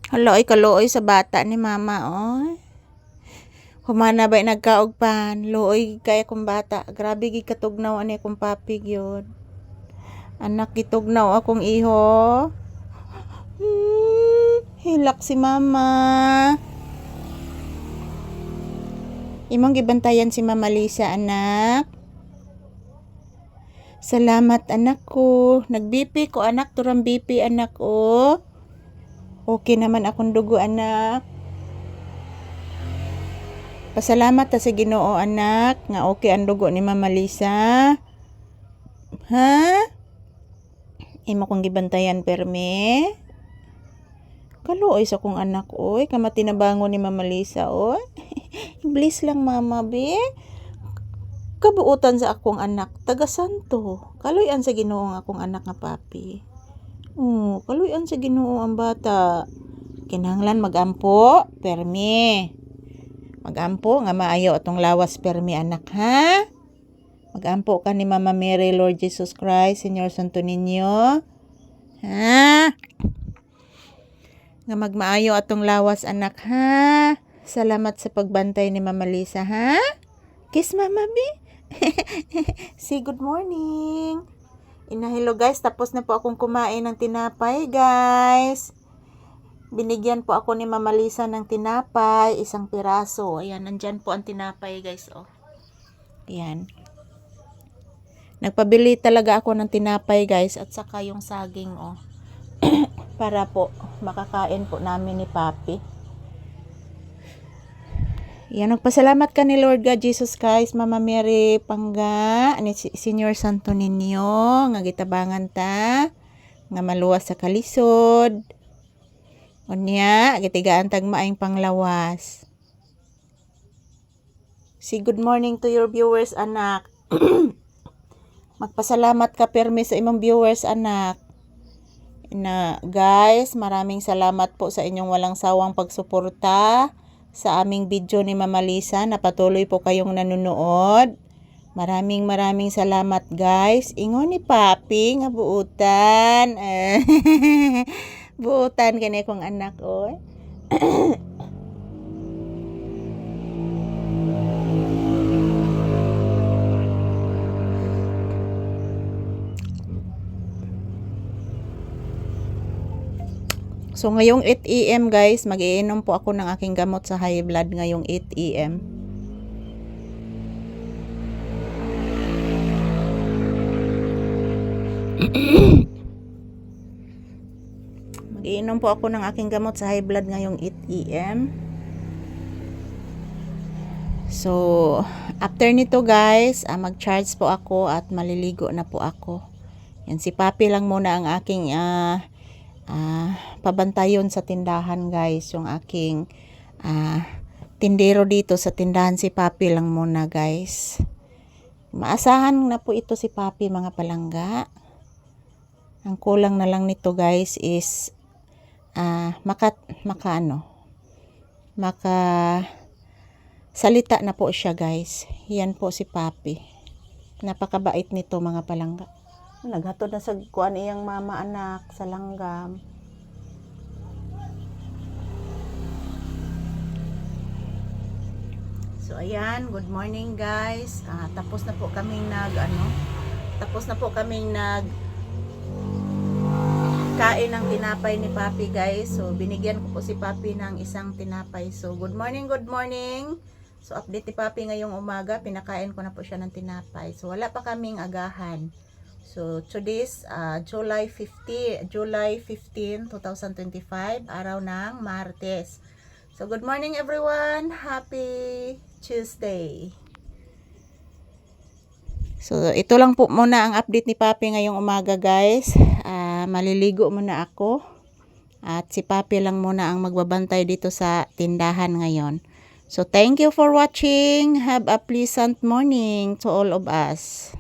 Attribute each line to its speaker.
Speaker 1: Haloy kaluoy sa bata ni mama, oy. Humana ba'y nagkaugpan, luoy kaya kong bata. Grabe gid katugnaw ani akong papi gyud. Anak gitugnaw akong iho. Hilak si mama. Imong gibantayan si Mama Lisa, anak. Salamat anak ko. Nag-BP ko anak, turang BP anak oh. Okay naman akong dugo anak. Pasalamat ta sa Ginoo anak nga okay ang dugo ni Mama Lisa. Ha? Imo kong gibantayan perme. Kaluoy sa kong anak oy, kamati na bangon ni Mama Lisa oy. Iblis lang mama be. Kabuutan sa akong anak, taga Santo. Kaluyan sa Ginoo nga akong anak nga papi. Kaluyan sa Ginoo ang bata. Kinahanglan magampo, permi. Magampo nga maayo atong lawas permi anak ha. Magampo ka ni Mama Mary, Lord Jesus Christ, Señor Santo Niño. Ha? Nga magmaayo atong lawas anak ha. Salamat sa pagbantay ni Mama Lisa ha. Kiss Mama B. Say good morning. Hello guys, tapos na po akong kumain ng tinapay guys. Binigyan po ako ni Mama Lisa ng tinapay, isang piraso. Ayan, nandyan po ang tinapay guys oh. Ayan. Nagpabili talaga ako ng tinapay guys at saka yung saging oh. Para po makakain po namin ni Papi. Yan, nagpasalamat ka ni Lord God Jesus Christ, Mama Mary Pangga, ni Señor Santo Niño, nga gitabangan ta, nga maluwas sa kalisod. Unya, gitigaan tag maayong panglawas. Say good morning to your viewers, anak. Magpasalamat ka permi sa imong viewers, anak. Na guys, maraming salamat po sa inyong walang sawang pagsuporta sa aming video ni Mama Lisa, na patuloy po kayong nanonood. Maraming salamat guys. Ingon ni Papi nga buutan. Buutan kani kong anak oy. So ngayong 8 AM guys, mag-iinom po ako ng aking gamot sa high blood ngayong 8 AM. Mag-iinom po ako ng aking gamot sa high blood ngayong 8 AM. So after nito guys, mag-charge po ako at maliligo na po ako. Yan, si Papi lang muna ang aking pabantayon sa tindahan guys. Yung aking tindero dito sa tindahan, si Papi lang muna guys. Maasahan na po ito si Papi mga palangga. Ang kulang na lang nito guys is maka salita na po siya guys. Yan po si Papi. Napakabait nito mga palangga. Naghatod na sa kuan iyang mama anak sa langgam. So ayan, good morning guys. Tapos na po kaming kain ng tinapay ni Papi guys. So binigyan ko po si Papi ng isang tinapay. So good morning, good morning. So update ni Papi ngayong umaga, pinakain ko na po siya ng tinapay. So wala pa kaming agahan. So today's July 15, 2025, araw ng Martes. So good morning everyone. Happy Tuesday. So ito lang po muna ang update ni Papi ngayong umaga guys. Maliligo muna ako. At si Papi lang muna ang magbabantay dito sa tindahan ngayon. So thank you for watching. Have a pleasant morning to all of us.